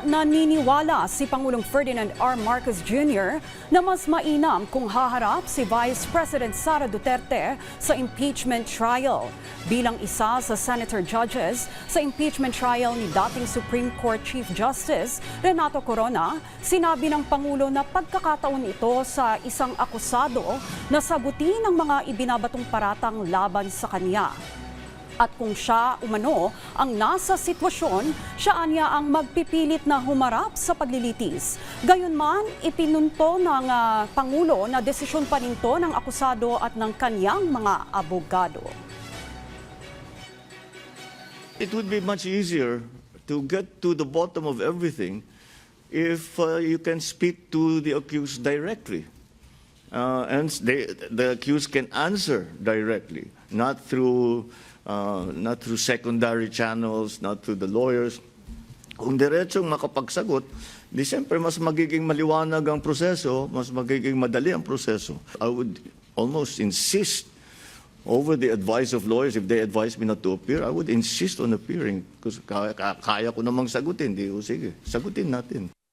Naniniwala si Pangulong Ferdinand R. Marcos Jr. na mas mainam kung haharap si Vice President Sara Duterte sa impeachment trial. Bilang isa sa senator judges sa impeachment trial ni dating Supreme Court Chief Justice Renato Corona, sinabi ng Pangulo na pagkakataon ito sa isang akusado na sagutin ang mga ibinabatong paratang laban sa kanya. At kung siya umano ang nasa sitwasyon, siya anya ang magpipilit na humarap sa paglilitis. Gayunman, ipinunto ng Pangulo na desisyon pa rin to ng akusado at ng kanyang mga abogado. It would be much easier to get to the bottom of everything if you can speak to the accused directly. And the accused can answer directly, not through secondary channels, not through the lawyers. Kung diretsong makapagsagot, di siyempre mas magiging maliwanag ang proseso, mas magiging madali ang proseso. I would almost insist over the advice of lawyers. If they advise me not to appear, I would insist on appearing because kaya ko namang sagutin. Sige, sagutin natin.